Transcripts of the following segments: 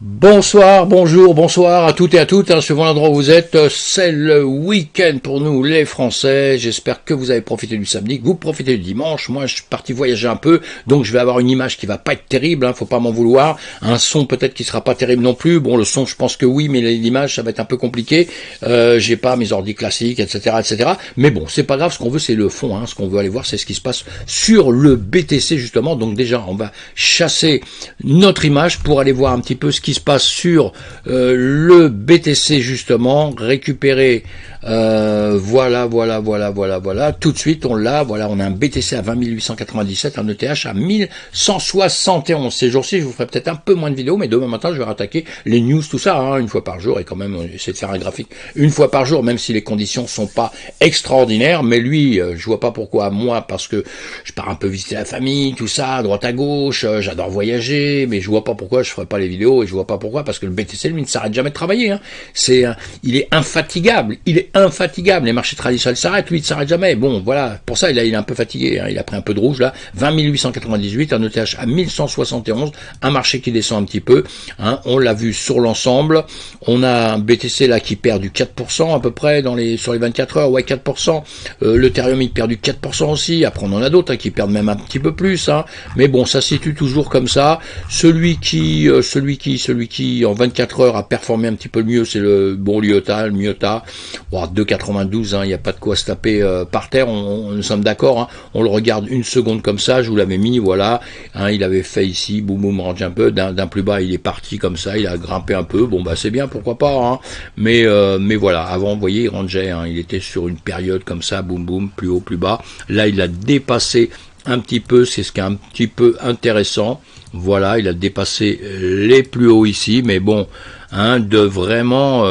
Bonsoir, bonjour, bonsoir à toutes et à toutes, suivant l'endroit où vous êtes, c'est le week-end pour nous les Français, j'espère que vous avez profité du samedi, que vous profitez du dimanche, moi je suis parti voyager un peu, donc je vais avoir une image qui va pas être terrible, faut pas m'en vouloir, un son peut-être qui sera pas terrible non plus, bon le son je pense que oui, mais l'image ça va être un peu compliqué, j'ai pas mes ordi classiques, etc., mais bon c'est pas grave, ce qu'on veut c'est le fond, ce qu'on veut aller voir c'est ce qui se passe sur le BTC justement, donc déjà on va chasser notre image pour aller voir un petit peu ce qui se passe sur le BTC justement, récupérer voilà, tout de suite on l'a, voilà, on a un BTC à 20 897, un ETH à 1171. Ces jours-ci je vous ferai peut-être un peu moins de vidéos, mais demain matin je vais rattaquer les news, tout ça, une fois par jour, et quand même essayer de faire un graphique une fois par jour, même si les conditions sont pas extraordinaires, mais lui, je vois pas pourquoi, moi, parce que je pars un peu visiter la famille, tout ça, à droite à gauche, j'adore voyager, mais je vois pas pourquoi je ferai pas les vidéos, et je vois pas pourquoi, parce que le BTC, lui, ne s'arrête jamais de travailler, il est infatigable, les marchés traditionnels s'arrêtent, lui, il ne s'arrête jamais, bon, voilà, pour ça, il est un peu fatigué, il a pris un peu de rouge, là, 20 898, un ETH à 1171, un marché qui descend un petit peu, on l'a vu sur l'ensemble, on a un BTC, là, qui perd du 4% à peu près, sur les 24 heures, ouais, 4%, l'Ethereum, il perd du 4% aussi, après on en a d'autres, qui perdent même un petit peu plus, mais bon, ça se situe toujours comme ça, celui qui en 24 heures a performé un petit peu mieux, c'est le bon Lyota, 2,92, il n'y a pas de quoi se taper par terre, nous sommes d'accord, on le regarde une seconde comme ça, je vous l'avais mis, voilà, il avait fait ici, boum boum, range un peu, d'un plus bas il est parti comme ça, il a grimpé un peu, bon bah c'est bien, pourquoi pas, mais voilà, avant vous voyez il rangeait, il était sur une période comme ça, boum boum, plus haut, plus bas, là il a dépassé un petit peu, c'est ce qui est un petit peu intéressant, voilà, il a dépassé les plus hauts ici, mais bon, de vraiment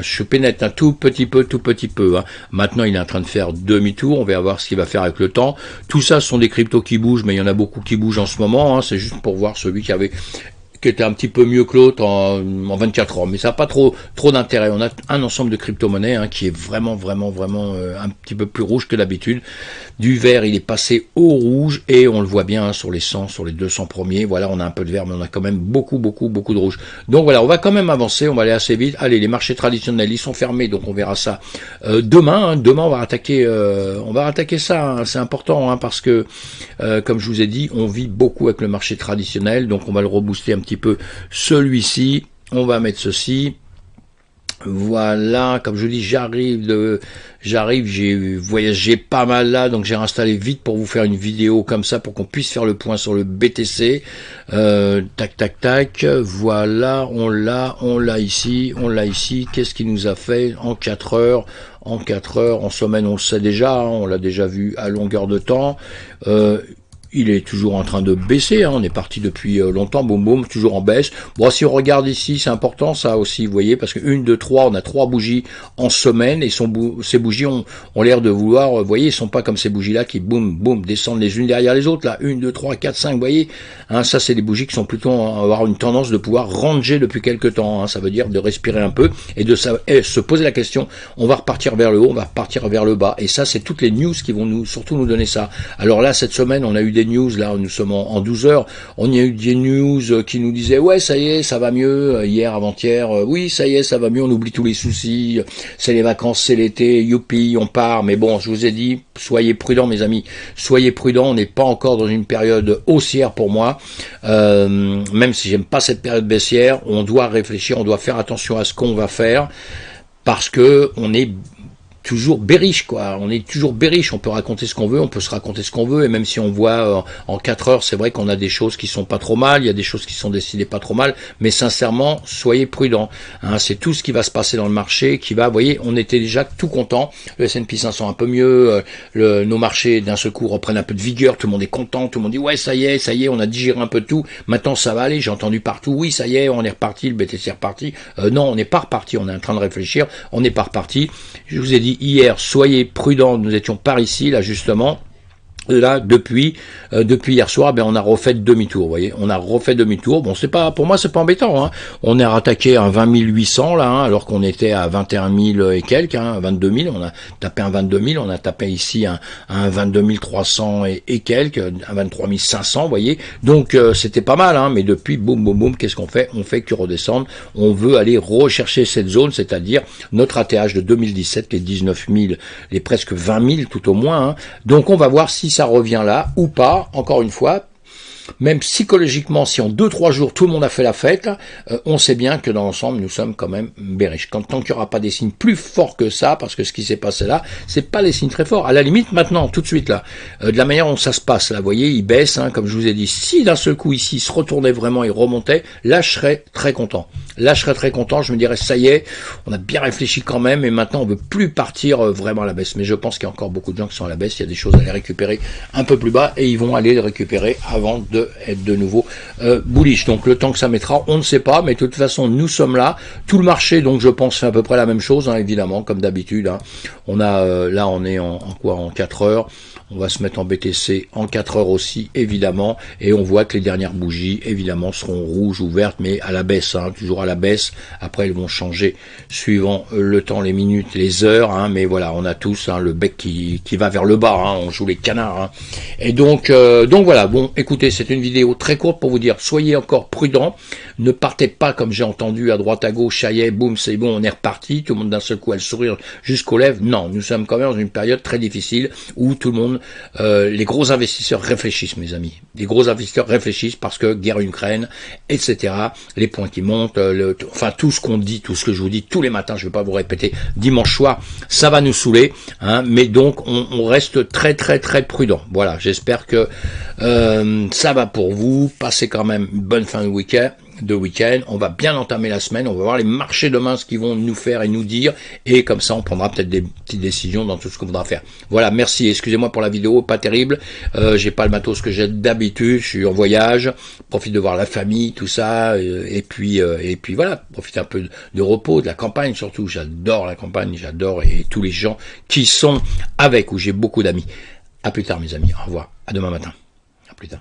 choper net un tout petit peu, Maintenant, il est en train de faire demi-tour, on va voir ce qu'il va faire avec le temps. Tout ça, ce sont des cryptos qui bougent, mais il y en a beaucoup qui bougent en ce moment, c'est juste pour voir celui qui était un petit peu mieux que l'autre en 24 heures, mais ça n'a pas trop d'intérêt. On a un ensemble de crypto-monnaies qui est vraiment un petit peu plus rouge que d'habitude. Du vert, il est passé au rouge et on le voit bien sur les 100, sur les 200 premiers. Voilà, on a un peu de vert, mais on a quand même beaucoup de rouge. Donc voilà, on va quand même avancer, on va aller assez vite. Allez, les marchés traditionnels, ils sont fermés, donc on verra ça demain. Demain, on va attaquer ça. C'est important parce que, comme je vous ai dit, on vit beaucoup avec le marché traditionnel, donc on va le rebooster un petit peu celui-ci, on va mettre ceci, voilà, comme je vous dis, j'arrive, j'ai voyagé pas mal là, donc j'ai installé vite pour vous faire une vidéo comme ça, pour qu'on puisse faire le point sur le BTC, tac, voilà, on l'a ici, qu'est-ce qu'il nous a fait en 4 heures, en semaine, on le sait déjà, on l'a déjà vu à longueur de temps, il est toujours en train de baisser, on est parti depuis longtemps, boum boum, toujours en baisse. Bon, si on regarde ici, c'est important ça aussi, vous voyez, parce que 1, 2, 3, on a 3 bougies en semaine, et ces bougies ont l'air de vouloir, vous voyez, ils sont pas comme ces bougies-là qui boum boum descendent les unes derrière les autres, là, 1, 2, 3, 4, 5, vous voyez, ça c'est des bougies qui sont plutôt avoir une tendance de pouvoir ranger depuis quelques temps, ça veut dire de respirer un peu, et de se poser la question, on va repartir vers le haut, on va repartir vers le bas, et ça c'est toutes les news qui vont surtout nous donner ça. Alors là, cette semaine, on a eu des news, là nous sommes en 12 heures, on y a eu des news qui nous disaient ouais ça y est ça va mieux, hier avant-hier, oui ça y est ça va mieux, on oublie tous les soucis, c'est les vacances, c'est l'été, youpi on part, mais bon je vous ai dit soyez prudents mes amis, soyez prudents, on n'est pas encore dans une période haussière pour moi, même si j'aime pas cette période baissière, on doit réfléchir, on doit faire attention à ce qu'on va faire, parce que on est toujours bearish, on est toujours bearish, on peut raconter ce qu'on veut, on peut se raconter ce qu'on veut, et même si on voit en 4 heures, c'est vrai qu'on a des choses qui sont pas trop mal, il y a des choses qui sont décidées pas trop mal, mais sincèrement, soyez prudents, c'est tout ce qui va se passer dans le marché, qui va, vous voyez, on était déjà tout content, le S&P 500 un peu mieux, nos marchés d'un seul coup reprennent un peu de vigueur, tout le monde est content, tout le monde dit ouais ça y est, on a digéré un peu de tout, maintenant ça va aller, j'ai entendu partout, oui ça y est, on est reparti, le BTC est reparti, non on n'est pas reparti, on est en train de réfléchir, on n'est pas reparti, je vous ai dit hier, soyez prudents, nous étions par ici, là justement, Là, depuis hier soir, ben on a refait demi-tour, vous voyez, on a refait demi-tour. Bon, c'est pas, pour moi, c'est pas embêtant, hein. On est rattaqué à un 20 800 là, hein, alors qu'on était à 21 000 et quelques, hein, 22 000. On a tapé un 22 000, on a tapé ici un 22 300 et quelques, un 23 500, vous voyez. Donc c'était pas mal, hein. Mais depuis, boum, boum, boum, qu'est-ce qu'on fait? On fait que redescendre. On veut aller rechercher cette zone, c'est-à-dire notre ATH de 2017, les 19 000, les presque 20 000 tout au moins, hein. Donc on va voir si ça revient là ou pas, encore une fois. Même psychologiquement, si en 2-3 jours tout le monde a fait la fête, on sait bien que dans l'ensemble, nous sommes quand même bearish. Tant qu'il n'y aura pas des signes plus forts que ça, parce que ce qui s'est passé là, c'est pas des signes très forts. À la limite, maintenant, tout de suite là, de la manière dont ça se passe, là, vous voyez, il baisse, hein, comme je vous ai dit. Si d'un seul coup ici, il se retournait vraiment, il remontait, là, je serais très content. Là, je serais très content. Je me dirais, ça y est, on a bien réfléchi quand même, et maintenant, on veut plus partir vraiment à la baisse. Mais je pense qu'il y a encore beaucoup de gens qui sont à la baisse. Il y a des choses à les récupérer un peu plus bas, et ils vont aller les récupérer avant de être de nouveau bullish. Donc le temps que ça mettra, on ne sait pas, mais de toute façon nous sommes là. Tout le marché, donc je pense, fait à peu près la même chose, hein, évidemment, comme d'habitude, hein. On a là on est en quoi, en 4 heures. On va se mettre en BTC en 4 heures aussi, évidemment, et on voit que les dernières bougies, évidemment, seront rouges ou vertes, mais à la baisse, hein, toujours à la baisse. Après, elles vont changer suivant le temps, les minutes, les heures, hein, mais voilà, on a tous, hein, le bec qui va vers le bas, hein, on joue les canards, hein. Et donc voilà, bon, écoutez, c'est une vidéo très courte pour vous dire, soyez encore prudents, ne partez pas comme j'ai entendu à droite à gauche, ça y est, boum, c'est bon, on est reparti, tout le monde d'un seul coup a le sourire jusqu'aux lèvres. Non, nous sommes quand même dans une période très difficile où tout le monde, les gros investisseurs réfléchissent, mes amis. Les gros investisseurs réfléchissent parce que guerre Ukraine, etc., les points qui montent, enfin tout ce qu'on dit, tout ce que je vous dis tous les matins, je ne vais pas vous répéter, dimanche soir, ça va nous saouler, hein, mais donc on reste très très très prudent. Voilà, j'espère que ça va pour vous. Passez quand même une bonne fin de week-end. On va bien entamer la semaine. On va voir les marchés demain, ce qu'ils vont nous faire et nous dire. Et comme ça, on prendra peut-être des petites décisions dans tout ce qu'on voudra faire. Voilà, merci. Excusez-moi pour la vidéo, pas terrible. J'ai pas le matos que j'ai d'habitude. Je suis en voyage. Profite de voir la famille, tout ça. Et puis voilà, profite un peu de repos, de la campagne surtout. J'adore la campagne, j'adore et tous les gens qui sont avec, où j'ai beaucoup d'amis. À plus tard, mes amis. Au revoir. À demain matin. À plus tard.